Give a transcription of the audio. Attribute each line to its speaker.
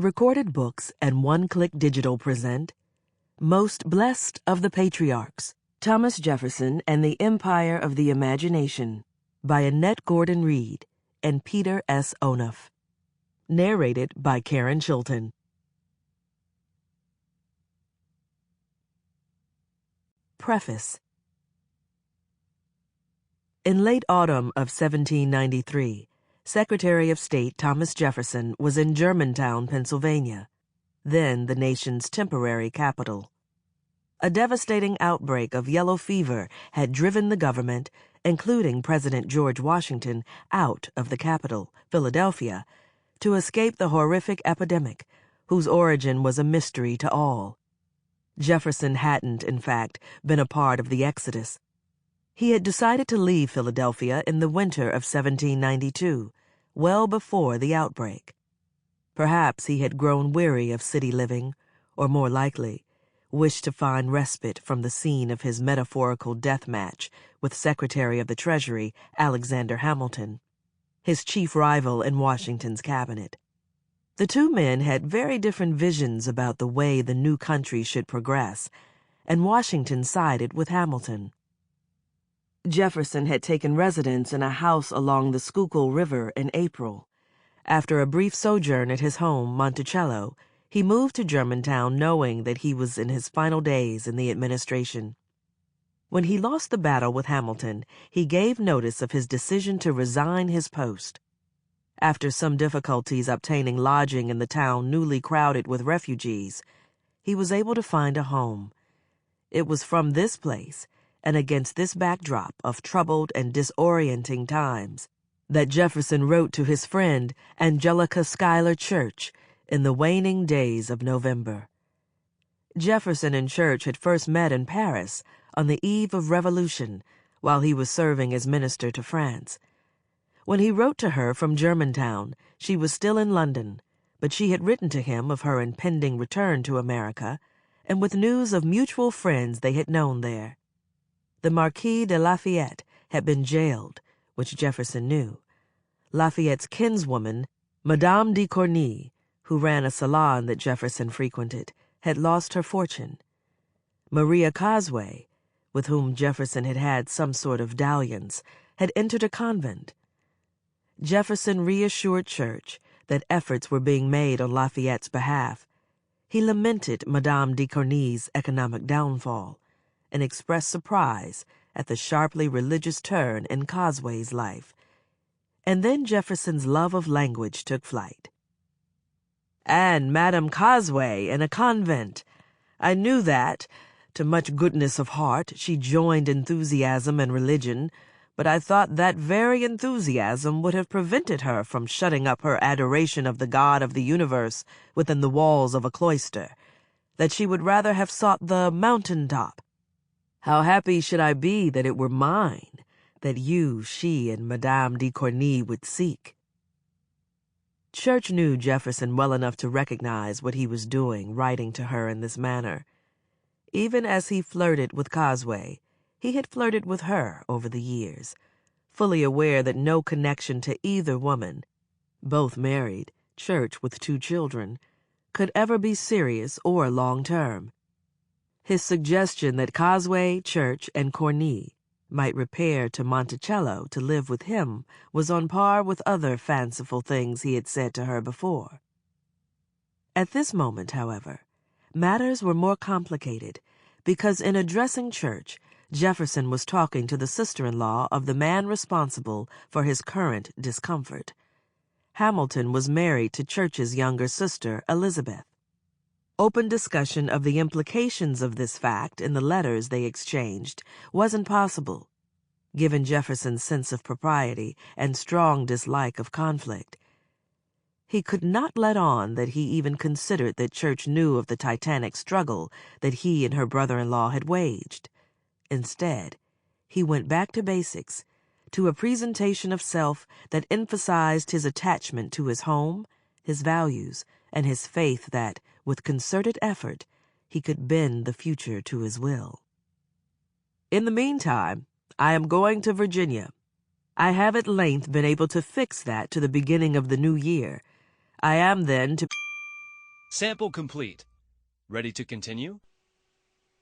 Speaker 1: Recorded Books and One-Click Digital present Most Blessed of the Patriarchs, Thomas Jefferson and the Empire of the Imagination by Annette Gordon-Reed and Peter S. Onuf. Narrated by Karen Chilton. Preface. In late autumn of 1793, Secretary of State Thomas Jefferson was in Germantown, Pennsylvania, then the nation's temporary capital. A devastating outbreak of yellow fever had driven the government, including President George Washington, out of the capital, Philadelphia, to escape the horrific epidemic, whose origin was a mystery to all. Jefferson hadn't, in fact, been a part of the exodus. He had decided to leave Philadelphia in the winter of 1792, well before the outbreak. Perhaps he had grown weary of city living, or more likely, wished to find respite from the scene of his metaphorical death match with Secretary of the Treasury Alexander Hamilton, his chief rival in Washington's cabinet. The two men had very different visions about the way the new country should progress, and Washington sided with Hamilton. Jefferson had taken residence in a house along the Schuylkill River in April. After a brief sojourn at his home, Monticello, he moved to Germantown knowing that he was in his final days in the administration. When he lost the battle with Hamilton, he gave notice of his decision to resign his post. After some difficulties obtaining lodging in the town newly crowded with refugees, he was able to find a home. It was from this place, and against this backdrop of troubled and disorienting times, that Jefferson wrote to his friend Angelica Schuyler Church in the waning days of November. Jefferson and Church had first met in Paris on the eve of Revolution while he was serving as minister to France. When he wrote to her from Germantown, she was still in London, but she had written to him of her impending return to America, and with news of mutual friends they had known there. The Marquis de Lafayette had been jailed, which Jefferson knew. Lafayette's kinswoman, Madame de Corny, who ran a salon that Jefferson frequented, had lost her fortune. Maria Cosway, with whom Jefferson had had some sort of dalliance, had entered a convent. Jefferson reassured Church that efforts were being made on Lafayette's behalf. He lamented Madame de Corny's economic downfall and expressed surprise at the sharply religious turn in Cosway's life. And then Jefferson's love of language took flight. "And Madame Cosway in a convent. I knew that, to much goodness of heart, she joined enthusiasm and religion, but I thought that very enthusiasm would have prevented her from shutting up her adoration of the God of the universe within the walls of a cloister, that she would rather have sought the mountain-top. How happy should I be that it were mine, that you, she, and Madame de Corny would seek." Church knew Jefferson well enough to recognize what he was doing, writing to her in this manner. Even as he flirted with Cosway, he had flirted with her over the years, fully aware that no connection to either woman, both married, Church with 2 children, could ever be serious or long-term. His suggestion that Cosway, Church, and Corny might repair to Monticello to live with him was on par with other fanciful things he had said to her before. At this moment, however, matters were more complicated because in addressing Church, Jefferson was talking to the sister-in-law of the man responsible for his current discomfort. Hamilton was married to Church's younger sister, Elizabeth. Open discussion of the implications of this fact in the letters they exchanged wasn't possible, given Jefferson's sense of propriety and strong dislike of conflict. He could not let on that he even considered that Church knew of the titanic struggle that he and her brother-in-law had waged. Instead, he went back to basics, to a presentation of self that emphasized his attachment to his home, his values, and his faith that, with concerted effort, he could bend the future to his will. "In the meantime, I am going to Virginia. I have at length been able to fix that to the beginning of the new year. I am then to..."
Speaker 2: Sample complete. Ready to continue?